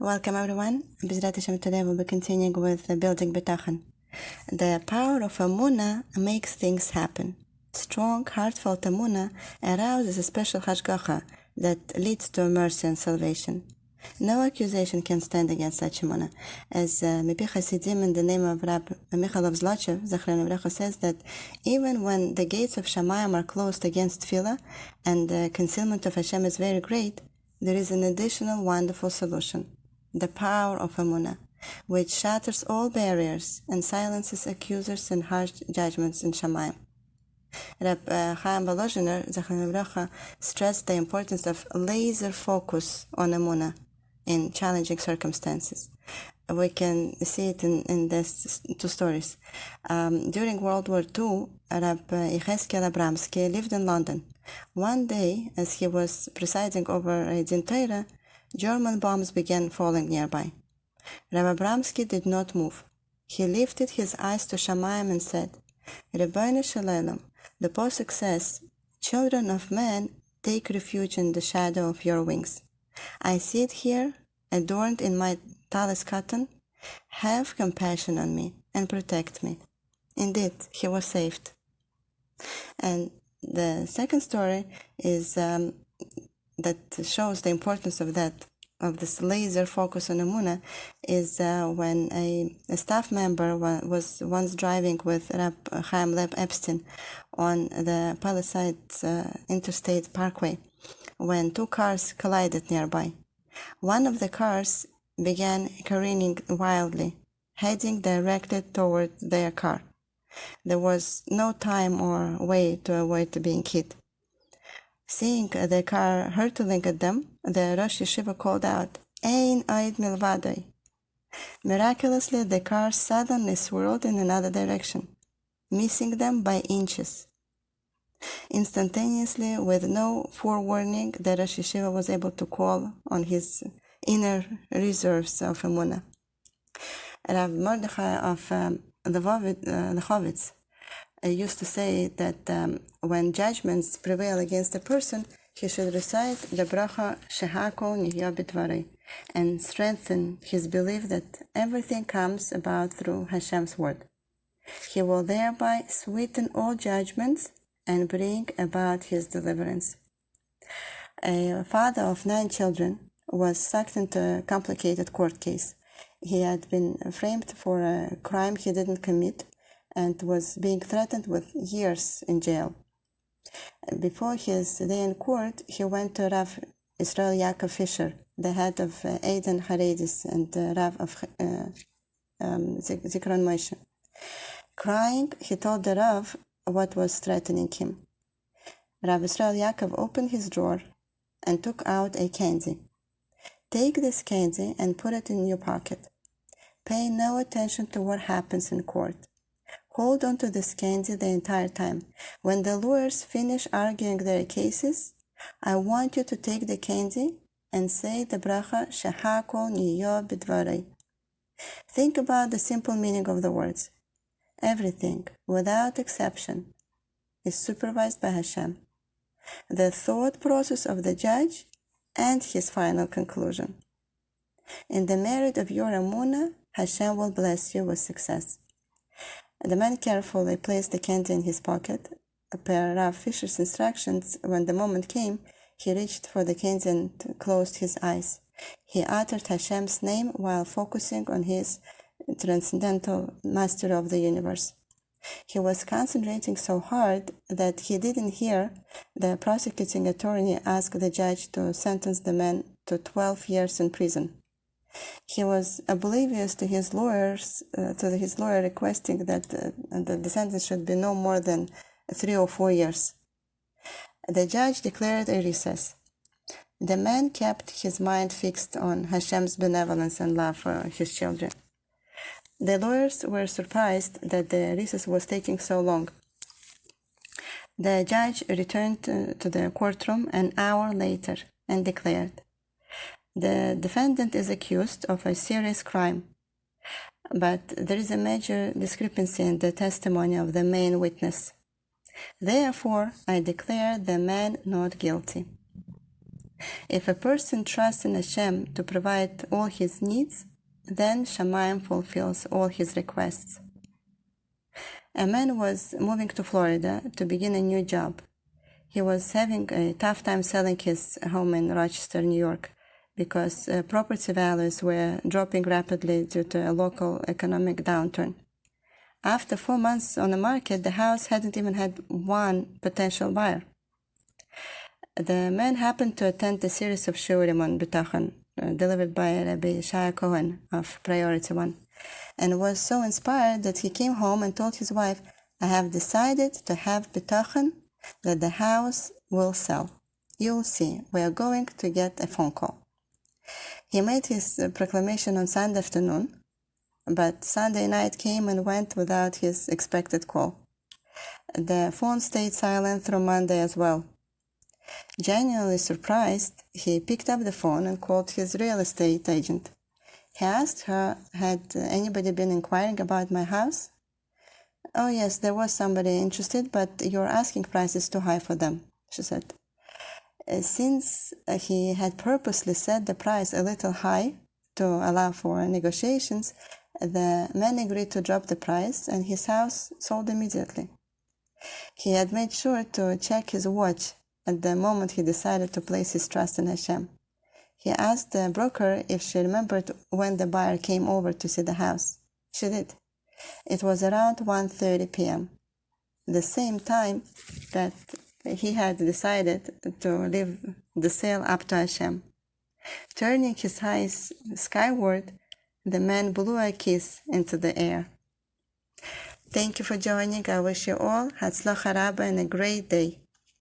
Welcome everyone. Bitachon, today we'll be continuing with building Bitachon. The power of Emuna makes things happen. Strong, heartfelt Emuna arouses a special hashgacha that leads to mercy and salvation. No accusation can stand against such Emuna. As Mipi Hasidim in the name of Rab Michael of Zlochev, Zachren Evrecha, says that even when the gates of Shamayim are closed against Tefillah and the concealment of Hashem is very great, there is an additional wonderful solution. The power of Emuna, which shatters all barriers and silences accusers and harsh judgments in Shamayim. Reb Chaim Volozhiner, Zachem Evrecha, stressed the importance of laser focus on Emuna in challenging circumstances. We can see it in these two stories. During World War II, Reb Yecheskel Abramsky lived in London. One day, as he was presiding over a Din Torah, German bombs began falling nearby. Rabbi Abramsky did not move. He lifted his eyes to Shamayim and said, Rebbeinu Shalom, the posuk says, children of men take refuge in the shadow of your wings. I sit here, adorned in my talis cotton. Have compassion on me and protect me. Indeed, he was saved. And the second story is that shows the importance of this laser focus on Emuna is when a staff member was once driving with Rab Chaim Leib Epstein on the Palisades Interstate Parkway when two cars collided nearby. One of the cars began careening wildly, heading directly toward their car. There was no time or way to avoid being hit. Seeing the car hurtling at them, the Rosh Yeshiva called out, Ein oid milvadoi. Miraculously, the car suddenly swirled in another direction, missing them by inches. Instantaneously, with no forewarning, the Rosh Yeshiva was able to call on his inner reserves of Emuna. Rav Mordechai of Lechovitz used to say that when judgments prevail against a person, he should recite the bracha Shehakol Nihya B'Dvarei and strengthen his belief that everything comes about through Hashem's word. He will thereby sweeten all judgments and bring about his deliverance. A father of 9 children was sucked into a complicated court case. He had been framed for a crime he didn't commit and was being threatened with years in jail. Before his day in court, he went to Rav Israel Yaakov Fisher, the head of Eden Haredis and Rav of Zikron Moshe. Crying, he told the Rav what was threatening him. Rav Israel Yaakov opened his drawer and took out a candy. Take this candy and put it in your pocket. Pay no attention to what happens in court. Hold on to this candy the entire time. When the lawyers finish arguing their cases, I want you to take the candy and say the bracha Shehakol Nihya B'Dvarei. Think about the simple meaning of the words. Everything, without exception, is supervised by Hashem. The thought process of the judge and his final conclusion. In the merit of your Emuna, Hashem will bless you with success. The man carefully placed the candy in his pocket. Per Rav Fisher's instructions, when the moment came, he reached for the candy and closed his eyes. He uttered Hashem's name while focusing on his transcendental mastery of the universe. He was concentrating so hard that he didn't hear the prosecuting attorney ask the judge to sentence the man to 12 years in prison. He was oblivious to his lawyer requesting that the sentence should be no more than 3 or 4 years. The judge declared a recess. The man kept his mind fixed on Hashem's benevolence and love for his children. The lawyers were surprised that the recess was taking so long. The judge returned to the courtroom an hour later and declared, the defendant is accused of a serious crime, but there is a major discrepancy in the testimony of the main witness. Therefore, I declare the man not guilty. If a person trusts in Hashem to provide all his needs, then Shamayim fulfills all his requests. A man was moving to Florida to begin a new job. He was having a tough time selling his home in Rochester, New York, because property values were dropping rapidly due to a local economic downturn. After 4 months on the market, the house hadn't even had one potential buyer. The man happened to attend a series of shiurim on Bitachon, delivered by Rabbi Shaya Cohen of Priority One, and was so inspired that he came home and told his wife, "I have decided to have Bitachon that the house will sell. You'll see, we are going to get a phone call." He made his proclamation on Sunday afternoon, but Sunday night came and went without his expected call. The phone stayed silent through Monday as well. Genuinely surprised, he picked up the phone and called his real estate agent. He asked her, "Had anybody been inquiring about my house?" "Oh yes, there was somebody interested, but your asking price is too high for them," she said. Since he had purposely set the price a little high to allow for negotiations, the man agreed to drop the price and his house sold immediately. He had made sure to check his watch at the moment he decided to place his trust in Hashem. He asked the broker if she remembered when the buyer came over to see the house. She did. It was around 1:30 p.m., the same time that he had decided to leave the sale up to Hashem. Turning his eyes skyward, the man blew a kiss into the air. Thank you for joining. I wish you all Hatzlacha Rabba and a great day.